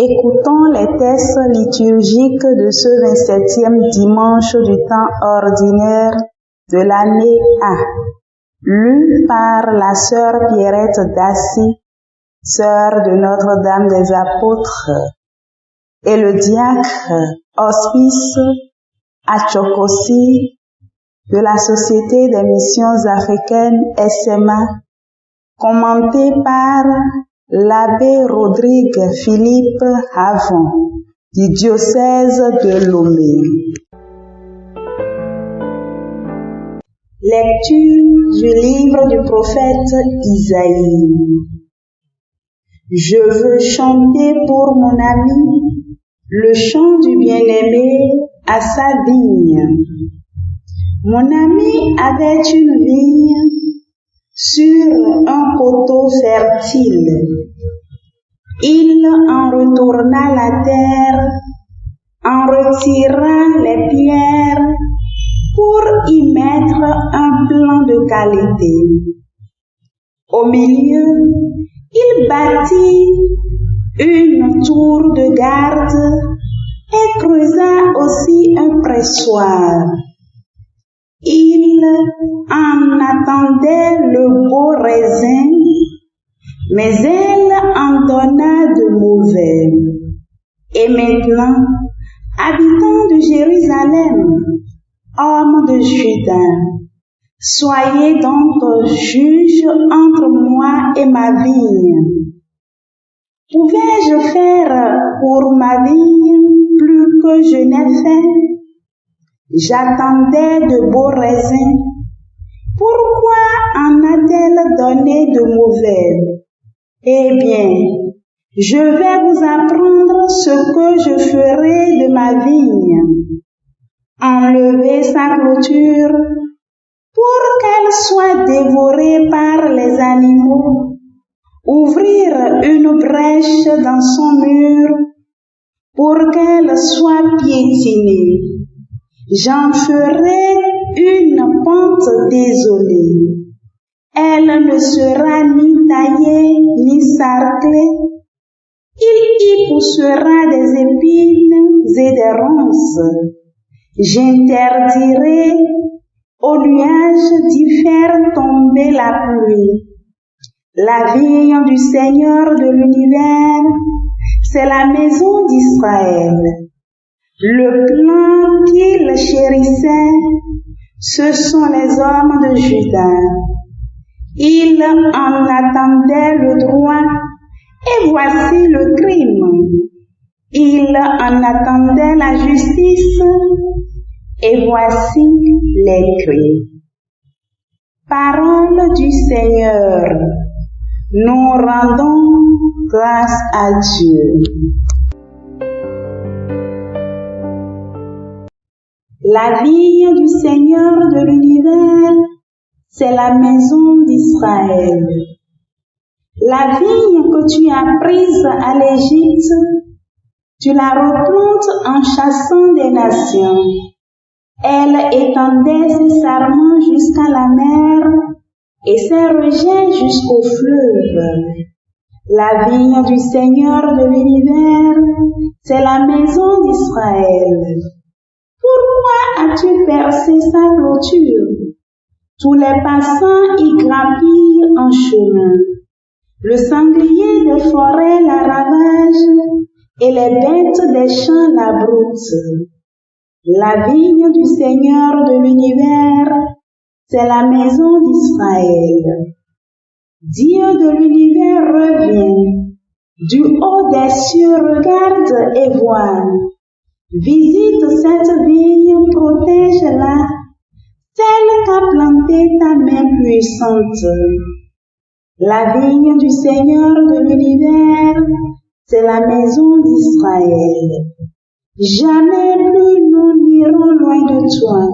Écoutons les textes liturgiques de ce 27e dimanche du temps ordinaire de l'année A, lus par la sœur Pierrette Dassy, sœur de Notre-Dame des Apôtres, et le diacre Hospice Achokosi de la Société des Missions Africaines SMA, commenté par l'abbé Rodrigue Philippe Havon du diocèse de Lomé. Lecture du livre du prophète Isaïe. Je veux chanter pour mon ami le chant du bien-aimé à sa vigne. Mon ami avait une vigne sur un coteau fertile. Il en retourna la terre, en retira les pierres pour y mettre un plan de qualité. Au milieu, il bâtit une tour de garde et creusa aussi un pressoir. Il en attendait le beau raisin, mais elle en donna de mauvais. Et maintenant, habitants de Jérusalem, hommes de Juda, soyez donc juges entre moi et ma vigne. Pouvais-je faire pour ma vigne plus que je n'ai fait? J'attendais de beaux raisins. Pourquoi en a-t-elle donné de mauvais? Eh bien, je vais vous apprendre ce que je ferai de ma vigne. Enlever sa clôture pour qu'elle soit dévorée par les animaux. Ouvrir une brèche dans son mur pour qu'elle soit piétinée. J'en ferai une pente désolée. Elle ne sera ni taillée ni sarclée. Il y poussera des épines et des ronces. J'interdirai au nuage d'y faire tomber la pluie. La vigne du Seigneur de l'univers, c'est la maison d'Israël. Le plan qu'il chérissait, ce sont les hommes de Juda. Il en attendait le droit, et voici le crime. Il en attendait la justice, et voici les crimes. Parole du Seigneur. Nous rendons grâce à Dieu. La vigne du Seigneur de l'univers, c'est la maison d'Israël. La vigne que tu as prise à l'Égypte, tu la replantes en chassant des nations. Elle étendait ses sarments jusqu'à la mer et ses rejets jusqu'au fleuve. La vigne du Seigneur de l'univers, c'est la maison d'Israël. Pourquoi as-tu percé sa clôture? Tous les passants y grappillent en chemin. Le sanglier des forêts la ravage et les bêtes des champs la broutent. La vigne du Seigneur de l'univers, c'est la maison d'Israël. Dieu de l'univers revient. Du haut des cieux, regarde et vois. Visite cette vigne, protège-la, celle qu'a plantée ta main puissante. La vigne du Seigneur de l'univers, c'est la maison d'Israël. Jamais plus nous n'irons loin de toi.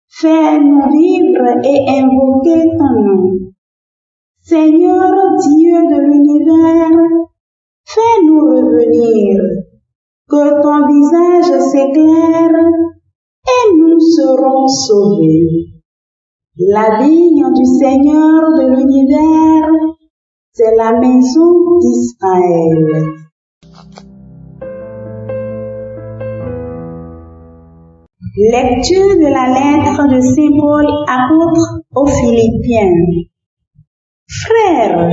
Fais-nous vivre et invoquer ton nom. Seigneur Dieu de l'univers, fais-nous revenir, que ton visage s'éclaire et nous serons sauvés. La vigne du Seigneur de l'univers, c'est la maison d'Israël. Lecture de la lettre de Saint Paul, apôtre aux Philippiens. Frères,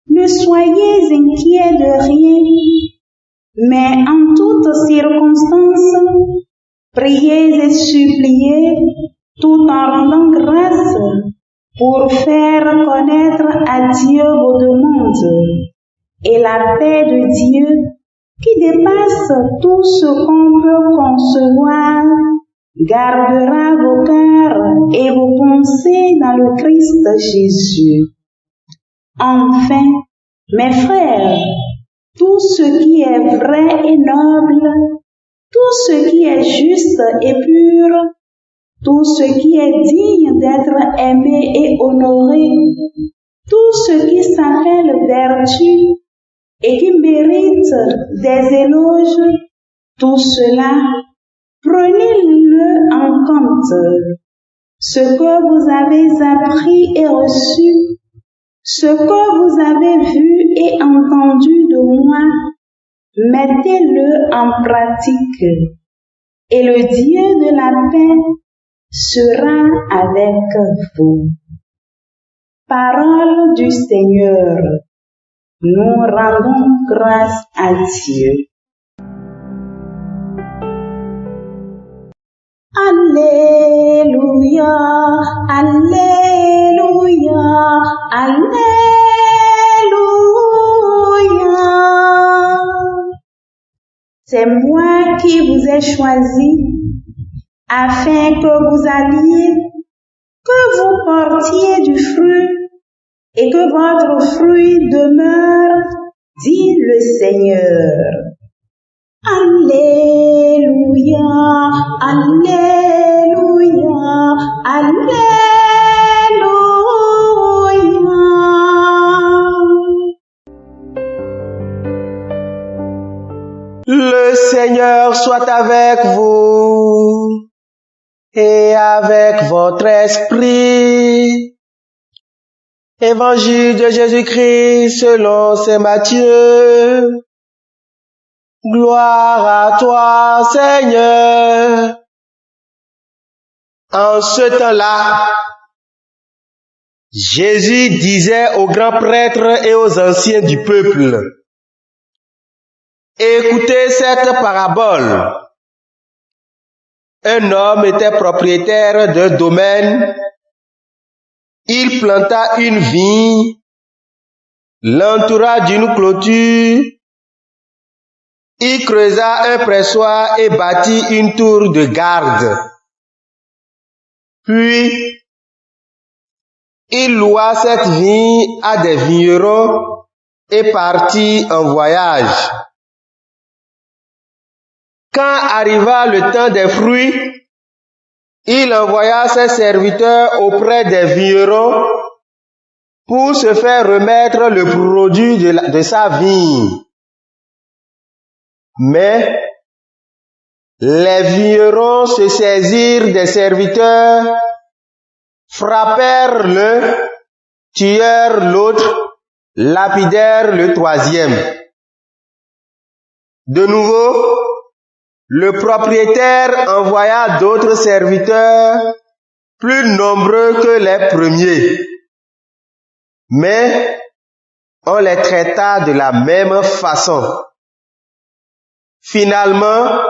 ne soyez inquiets de rien, mais en toutes circonstances, priez et suppliez tout en rendant grâce pour faire connaître à Dieu vos demandes. Et la paix de Dieu, qui dépasse tout ce qu'on peut concevoir, gardera vos cœurs et vos pensées dans le Christ Jésus. Enfin, mes frères, tout ce qui est vrai et noble, tout ce qui est juste et pur, tout ce qui est digne d'être aimé et honoré, tout ce qui s'appelle vertu et qui mérite des éloges, tout cela, prenez-le en compte. Ce que vous avez appris et reçu, ce que vous avez vu et entendu de moi, mettez-le en pratique, et le Dieu de la paix sera avec vous. Parole du Seigneur. Nous rendons grâce à Dieu. Alléluia, Alléluia, Alléluia. C'est moi qui vous ai choisi afin que vous alliez, que vous portiez du fruit et que votre fruit demeure, dit le Seigneur. Alléluia, Alléluia, Alléluia. Le Seigneur soit avec vous et avec votre esprit. Évangile de Jésus-Christ selon saint Matthieu. Gloire à toi, Seigneur. En ce temps-là, Jésus disait aux grands prêtres et aux anciens du peuple, écoutez cette parabole. Un homme était propriétaire d'un domaine. Il planta une vigne, l'entoura d'une clôture, il creusa un pressoir et bâtit une tour de garde. Puis, il loua cette vigne à des vignerons et partit en voyage. Quand arriva le temps des fruits, il envoya ses serviteurs auprès des vignerons pour se faire remettre le produit de sa vigne. Mais les vignerons se saisirent des serviteurs, frappèrent l'un, tuèrent l'autre, lapidèrent le troisième. De nouveau, le propriétaire envoya d'autres serviteurs, plus nombreux que les premiers. Mais on les traita de la même façon. Finalement,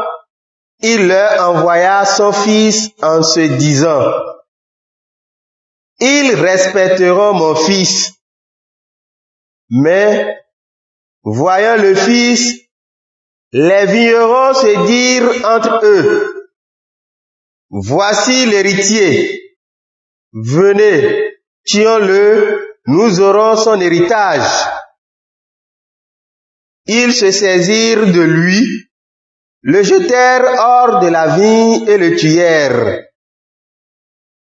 il leur envoya son fils en se disant, « Ils respecteront mon fils. » Mais, voyant le fils, les vignerons se dirent entre eux, « Voici l'héritier. Venez, tuons-le, nous aurons son héritage. » Ils se saisirent de lui, le jetèrent hors de la vigne et le tuèrent.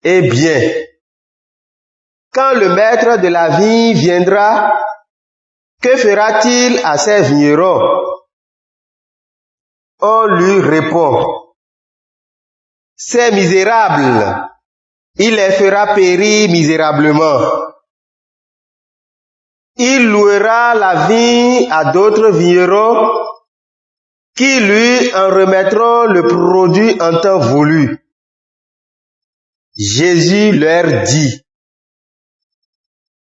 Eh bien, quand le maître de la vigne viendra, que fera-t-il à ces vignerons? On lui répond, ces misérables, il les fera périr misérablement. Il louera la vigne à d'autres vignerons qui lui en remettront le produit en temps voulu. Jésus leur dit,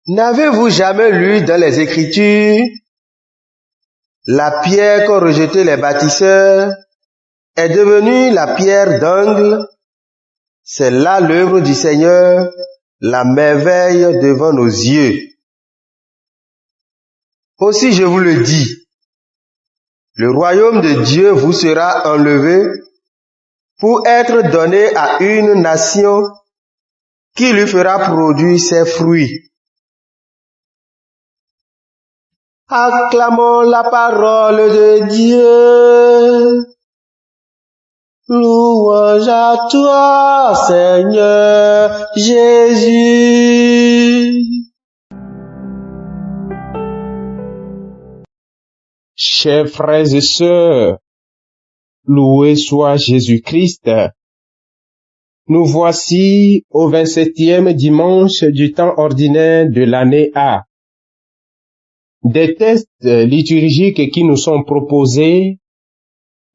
n'avez-vous jamais lu dans les Écritures, la pierre qu'ont rejetée les bâtisseurs est devenue la pierre d'angle? C'est là l'œuvre du Seigneur, la merveille devant nos yeux. Aussi je vous le dis, le royaume de Dieu vous sera enlevé pour être donné à une nation qui lui fera produire ses fruits. Acclamons la parole de Dieu. Louange à toi, Seigneur Jésus. Chers frères et sœurs, loué soit Jésus-Christ. Nous voici au 27e dimanche du temps ordinaire de l'année A. Des textes liturgiques qui nous sont proposés,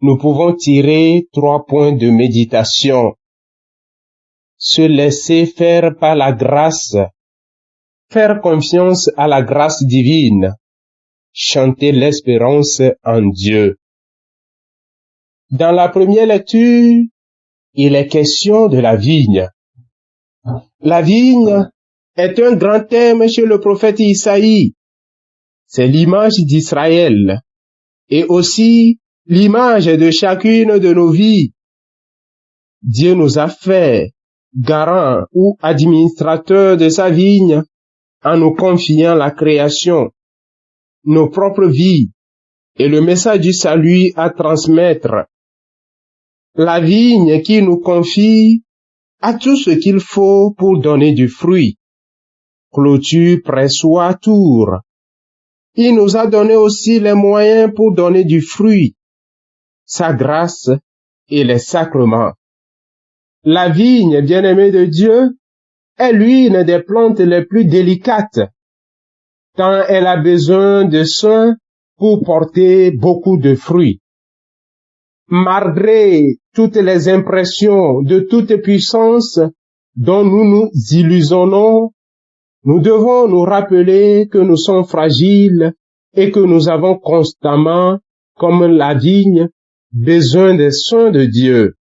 nous pouvons tirer 3 points de méditation. Se laisser faire par la grâce, faire confiance à la grâce divine, chanter l'espérance en Dieu. Dans la première lecture, il est question de la vigne. La vigne est un grand thème chez le prophète Isaïe. C'est l'image d'Israël et aussi l'image de chacune de nos vies. Dieu nous a fait garants ou administrateurs de sa vigne en nous confiant la création, nos propres vies et le message du salut à transmettre. La vigne qui nous confie a tout ce qu'il faut pour donner du fruit. Clôture, pressoir, tour. Il nous a donné aussi les moyens pour donner du fruit, sa grâce et les sacrements. La vigne, bien-aimée de Dieu, est l'une des plantes les plus délicates, tant elle a besoin de soins pour porter beaucoup de fruits. Malgré toutes les impressions de toute puissance dont nous nous illusionnons, nous devons nous rappeler que nous sommes fragiles et que nous avons constamment, comme la vigne, besoin des soins de Dieu.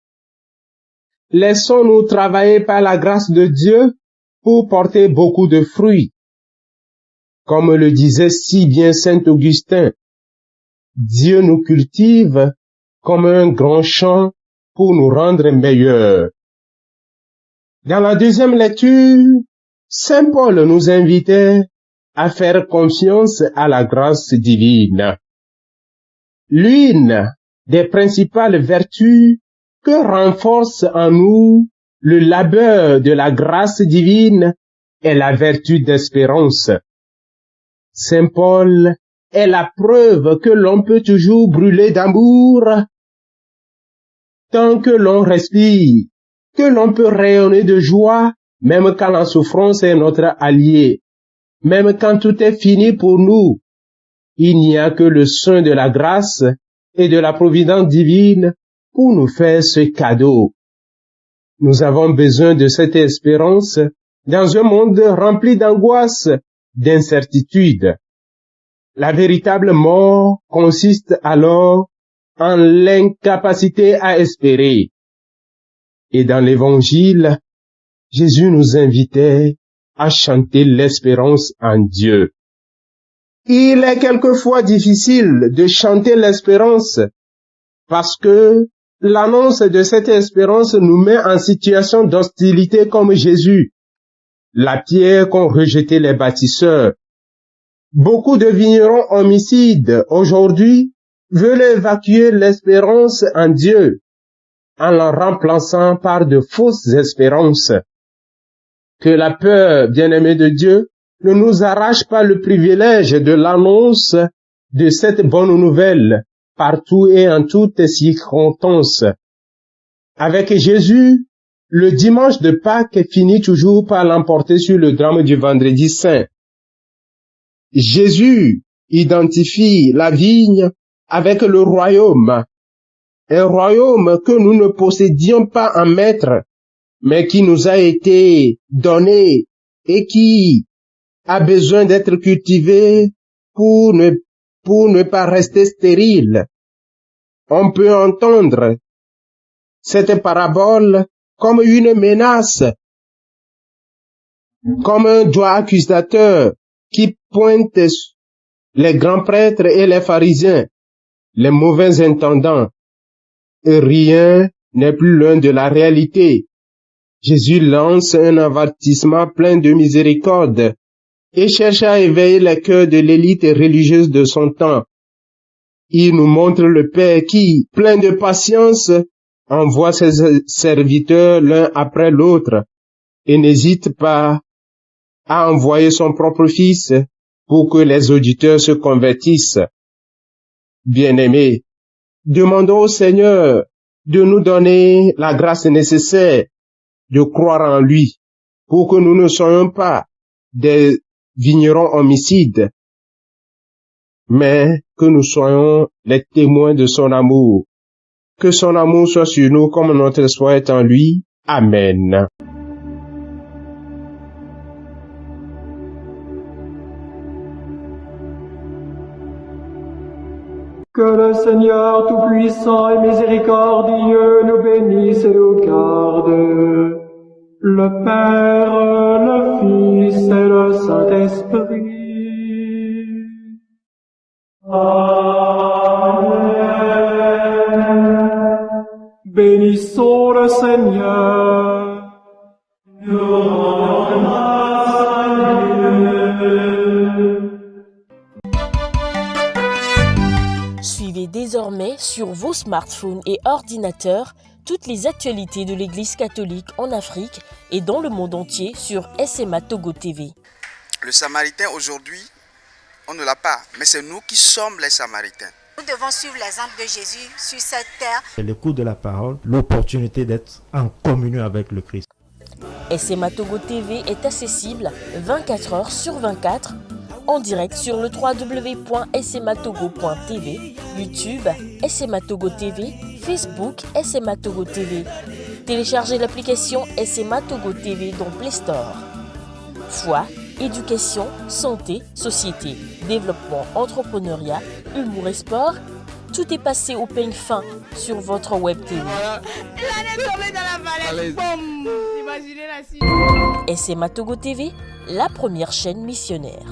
Laissons-nous travailler par la grâce de Dieu pour porter beaucoup de fruits. Comme le disait si bien saint Augustin, Dieu nous cultive comme un grand champ pour nous rendre meilleurs. Dans la deuxième lecture, saint Paul nous invitait à faire confiance à la grâce divine. L'une des principales vertus que renforce en nous le labeur de la grâce divine est la vertu d'espérance. Saint Paul est la preuve que l'on peut toujours brûler d'amour tant que l'on respire, que l'on peut rayonner de joie, même quand la souffrance est notre allié, même quand tout est fini pour nous. Il n'y a que le soin de la grâce et de la providence divine pour nous faire ce cadeau. Nous avons besoin de cette espérance dans un monde rempli d'angoisse, d'incertitude. La véritable mort consiste alors en l'incapacité à espérer. Et dans l'Évangile, Jésus nous invitait à chanter l'espérance en Dieu. Il est quelquefois difficile de chanter l'espérance parce que l'annonce de cette espérance nous met en situation d'hostilité comme Jésus, la pierre qu'ont rejetée les bâtisseurs. Beaucoup de vignerons homicides aujourd'hui veulent évacuer l'espérance en Dieu en la remplaçant par de fausses espérances. Que la peur, bien-aimée de Dieu, ne nous arrache pas le privilège de l'annonce de cette bonne nouvelle partout et en toutes circonstances. Avec Jésus, le dimanche de Pâques finit toujours par l'emporter sur le drame du Vendredi Saint. Jésus identifie la vigne avec le royaume, un royaume que nous ne possédions pas en maître, mais qui nous a été donné et qui a besoin d'être cultivé pour ne pas rester stérile. On peut entendre cette parabole comme une menace, comme un doigt accusateur qui pointe les grands prêtres et les pharisiens, les mauvais intendants. Et rien n'est plus loin de la réalité. Jésus lance un avertissement plein de miséricorde et cherche à éveiller les cœurs de l'élite religieuse de son temps. Il nous montre le Père qui, plein de patience, envoie ses serviteurs l'un après l'autre et n'hésite pas à envoyer son propre Fils pour que les auditeurs se convertissent. Bien-aimés, demandons au Seigneur de nous donner la grâce nécessaire de croire en lui pour que nous ne soyons pas des vignerons homicides, mais que nous soyons les témoins de son amour. Que son amour soit sur nous comme notre espoir est en lui. Amen. Que le Seigneur Tout-Puissant et Miséricordieux nous bénisse et nous garde, le Père, le Fils et le Saint-Esprit. Amen. Bénissons le Seigneur. Nous rendons grâce à Dieu. Suivez désormais sur vos smartphones et ordinateurs toutes les actualités de l'Église catholique en Afrique et dans le monde entier sur SMA Togo TV. Le Samaritain aujourd'hui, on ne l'a pas, mais c'est nous qui sommes les Samaritains. Nous devons suivre l'exemple de Jésus sur cette terre. L'écoute de la parole, l'opportunité d'être en communion avec le Christ. SMA Togo TV est accessible 24 heures sur 24 en direct sur le www.smatogo.tv, YouTube SMA Togo TV, Facebook SMA Togo TV. Téléchargez l'application SMA Togo TV dans Play Store. Foi, éducation, santé, société, développement, entrepreneuriat, humour et sport, tout est passé au peigne fin sur votre web TV. SMA Togo TV, la première chaîne missionnaire.